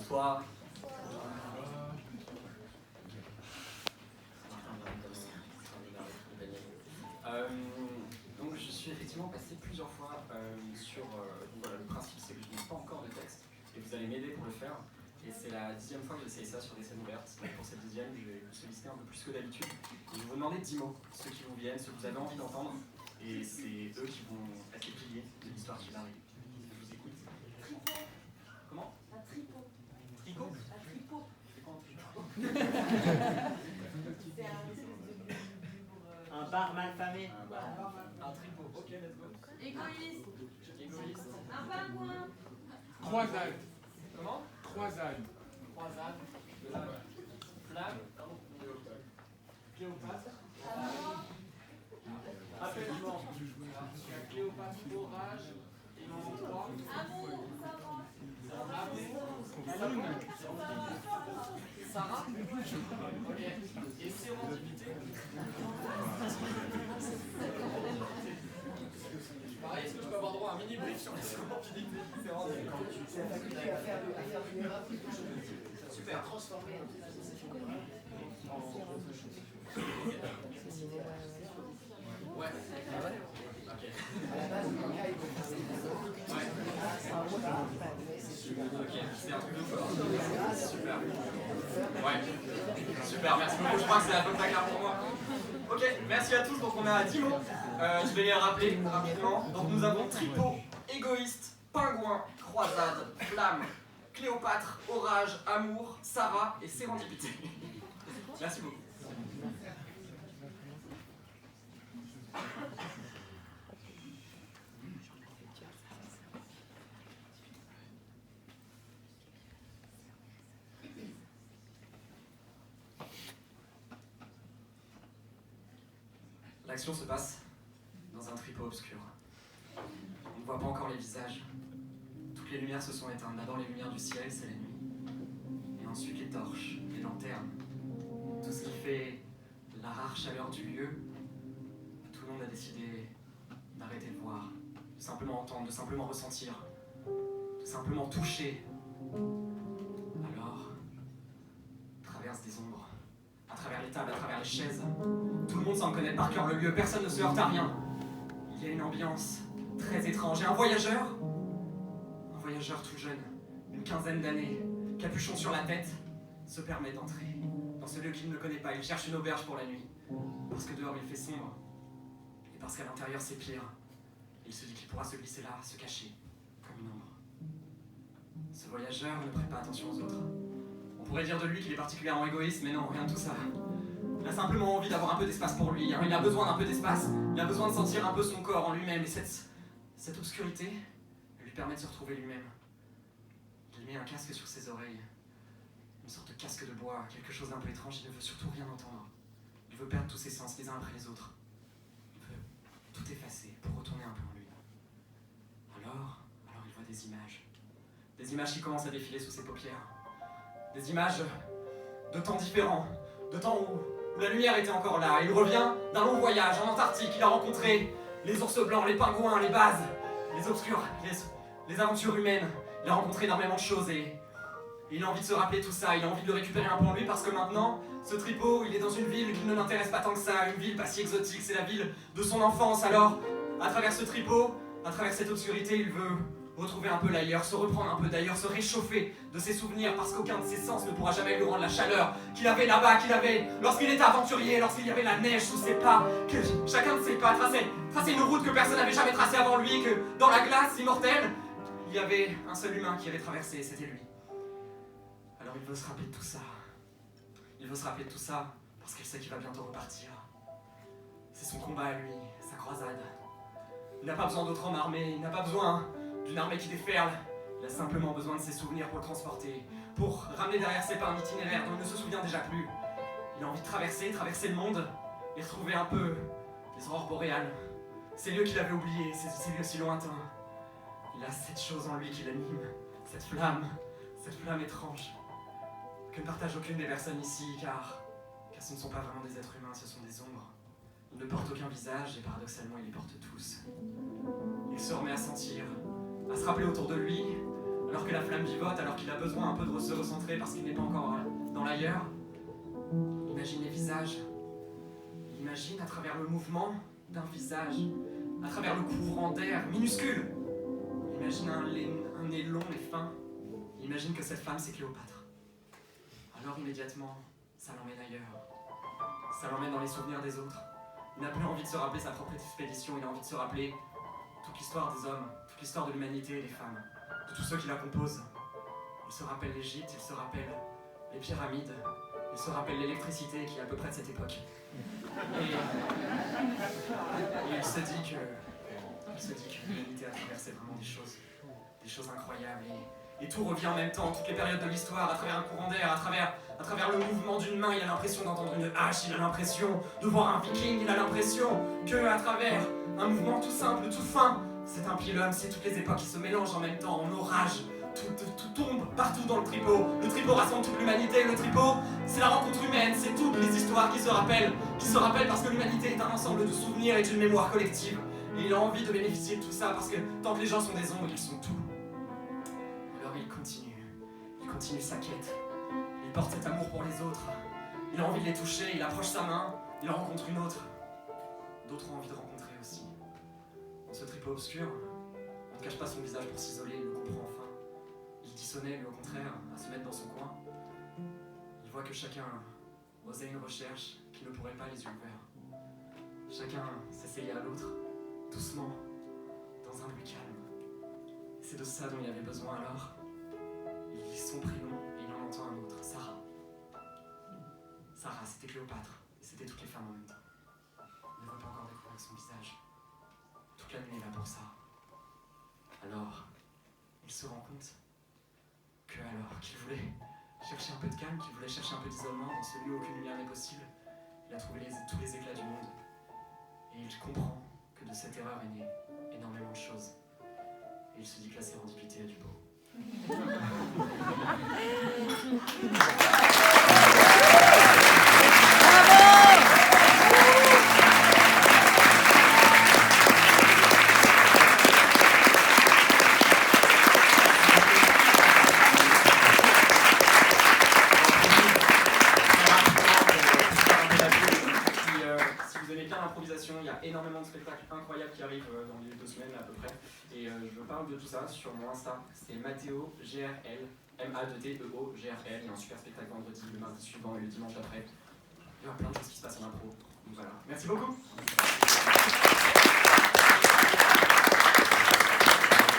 Bonsoir. Donc je suis effectivement passé plusieurs fois sur voilà, le principe, c'est que je n'ai pas encore de texte et vous allez m'aider pour le faire. Et c'est la 10e fois que j'essaye ça sur des scènes ouvertes. Donc pour cette 10e, je vais vous solliciter un peu plus que d'habitude. Je vais vous demander 10 mots, ceux qui vous viennent, ceux que vous avez envie d'entendre. Et c'est eux qui vont être les piliers de l'histoire qui arrive. Je vous écoute. Tripot. Comment? Un tripot. Tricot? Un tripot. C'est quoi un tricot? C'est un espèce de pour. Un bar mal famé. Un tripot, ok, let's go. Égoïste. Égoïste. Un pingouin. Croisade. Comment? Croisade. Croisade. Flamme. Pardon. Cléopâtre. Apaisement. Cléopâtre, orage, et en 3. Amour. Sarah. Ok. Et sérendipité. Pareil, est-ce que je peux avoir droit à un mini brief sur les sérendipités? C'est la faculté à faire du miracle quelque chose de Super. transformer Ouais. Ok. à la base, le cas, il faut faire des Ouais. Ok, c'est un truc de fort. Super. Ouais. Super, merci beaucoup. Je crois que c'est à peu près clair pour moi. Ok, merci à tous. Donc on a 10 mots. Je vais les rappeler rapidement. Donc nous avons tripot, égoïste, pingouin, croisade, flamme, Cléopâtre, orage, amour, Sarah et sérendipité. Merci beaucoup. L'action se passe dans un tripot obscur. On ne voit pas encore les visages. Toutes les lumières se sont éteintes. D'abord les lumières du ciel, c'est la nuit. Et ensuite les torches, les lanternes. Tout ce qui fait la rare chaleur du lieu. Tout le monde a décidé d'arrêter de voir, de simplement entendre, de simplement ressentir, de simplement toucher. Alors, traverse des ombres, à travers les tables, à travers les chaises. Tout le monde semble connaître par cœur le lieu, personne ne se heurte à rien. Il y a une ambiance très étrange. Et un voyageur tout jeune, une quinzaine d'années, capuchon sur la tête, se permet d'entrer dans ce lieu qu'il ne connaît pas. Il cherche une auberge pour la nuit, parce que dehors il fait sombre, et parce qu'à l'intérieur c'est pire. Il se dit qu'il pourra se glisser là, se cacher, comme une ombre. Ce voyageur ne prête pas attention aux autres. On pourrait dire de lui qu'il est particulièrement égoïste, mais non, rien de tout ça. Il a simplement envie d'avoir un peu d'espace pour lui, hein. Il a besoin d'un peu d'espace, il a besoin de sentir un peu son corps en lui-même, et cette obscurité lui permet de se retrouver lui-même. Il met un casque sur ses oreilles, une sorte de casque de bois, quelque chose d'un peu étrange. Il ne veut surtout rien entendre. Il veut perdre tous ses sens les uns après les autres. Il veut tout effacer pour retourner un peu en lui. Alors il voit des images. Des images qui commencent à défiler sous ses paupières. Des images de temps différents, de temps où la lumière était encore là. Il revient d'un long voyage en Antarctique. Il a rencontré les ours blancs, les pingouins, les bases, les obscurs, les aventures humaines. Il a rencontré énormément de choses et il a envie de se rappeler tout ça. Il a envie de le récupérer un peu en lui parce que maintenant, ce tripot, il est dans une ville qui ne l'intéresse pas tant que ça. Une ville pas si exotique, c'est la ville de son enfance. Alors, à travers ce tripot, à travers cette obscurité, il veut retrouver un peu l'ailleurs, se reprendre un peu d'ailleurs, se réchauffer de ses souvenirs parce qu'aucun de ses sens ne pourra jamais lui rendre la chaleur qu'il avait là-bas, qu'il avait lorsqu'il était aventurier, lorsqu'il y avait la neige sous ses pas, que chacun de ses pas traçait une route que personne n'avait jamais tracée avant lui, que dans la glace immortelle, il y avait un seul humain qui avait traversé, c'était lui. Alors il veut se rappeler de tout ça. Il veut se rappeler de tout ça parce qu'il sait qu'il va bientôt repartir. C'est son combat à lui, sa croisade. Il n'a pas besoin d'autres hommes armés, il n'a pas besoin d'une armée qui déferle. Il a simplement besoin de ses souvenirs pour le transporter, pour ramener derrière ses pas un itinéraire dont il ne se souvient déjà plus. Il a envie de traverser le monde et retrouver un peu les aurores boréales, ces lieux qu'il avait oubliés, ces lieux si lointains. Il a cette chose en lui qui l'anime, cette flamme étrange, que ne partage aucune des personnes ici, car ce ne sont pas vraiment des êtres humains, ce sont des ombres. Ils ne portent aucun visage et paradoxalement ils les portent tous. Il se remet à sentir, à se rappeler autour de lui, alors que la flamme vivote alors qu'il a besoin un peu de se recentrer parce qu'il n'est pas encore dans l'ailleurs. Imagine les visages. Imagine à travers le mouvement d'un visage, à travers le courant d'air minuscule. Imagine un nez long et fin. Imagine que cette femme, c'est Cléopâtre. Alors immédiatement, ça l'emmène ailleurs. Ça l'emmène dans les souvenirs des autres. Il n'a plus envie de se rappeler sa propre expédition, il a envie de se rappeler toute l'histoire des hommes, toute l'histoire de l'humanité et des femmes, de tous ceux qui la composent. Il se rappelle l'Égypte, il se rappelle les pyramides, il se rappelle l'électricité qui est à peu près de cette époque. Et il se dit que l'humanité a traversé vraiment des choses incroyables. Et tout revient en même temps, toutes les périodes de l'histoire, à travers un courant d'air, à travers le mouvement d'une main, il a l'impression d'entendre une hache, il a l'impression de voir un viking, il a l'impression qu'à travers un mouvement tout simple, tout fin, c'est un pylône, c'est toutes les époques qui se mélangent en même temps, en orage, tout tombe partout dans le tripot. Le tripot rassemble toute l'humanité, le tripot, c'est la rencontre humaine, c'est toutes les histoires qui se rappellent parce que l'humanité est un ensemble de souvenirs et d'une mémoire collective. Et il a envie de bénéficier de tout ça parce que tant que les gens sont des ombres, ils sont tout. Alors il continue sa quête. Il porte cet amour pour les autres. Il a envie de les toucher, il approche sa main, il en rencontre une autre. D'autres ont envie de rencontrer aussi. Dans ce tripot obscur, on ne cache pas son visage pour s'isoler, il le comprend enfin. Il dissonnait, lui au contraire, à se mettre dans son coin. Il voit que chacun osait une recherche qui ne pourrait pas les yeux ouverts. Chacun s'essayait à l'autre, doucement, dans un but calme. C'est de ça dont il avait besoin alors. Il lit son prénom et il en entend un autre, Sarah. Sarah, c'était Cléopâtre, et c'était toutes les femmes en même temps. Il ne veut pas encore découvrir son visage. Toute la nuit est là pour ça. Alors, il se rend compte qu'il voulait chercher un peu de calme, qu'il voulait chercher un peu d'isolement dans ce lieu où aucune lumière n'est possible. Il a trouvé tous les éclats du monde. Et il comprend que de cette erreur est née énormément de choses. Et il se dit que la sérendipité a du beau. Il y a énormément de spectacles incroyables qui arrivent dans les 2 semaines à peu près. Et je parle de tout ça sur mon Insta. C'est Matteo GRL, M-A-T-E-O GRL. Il y a un super spectacle vendredi, le mardi suivant et le dimanche après. Il y aura plein de choses qui se passent en impro. Donc voilà. Merci beaucoup.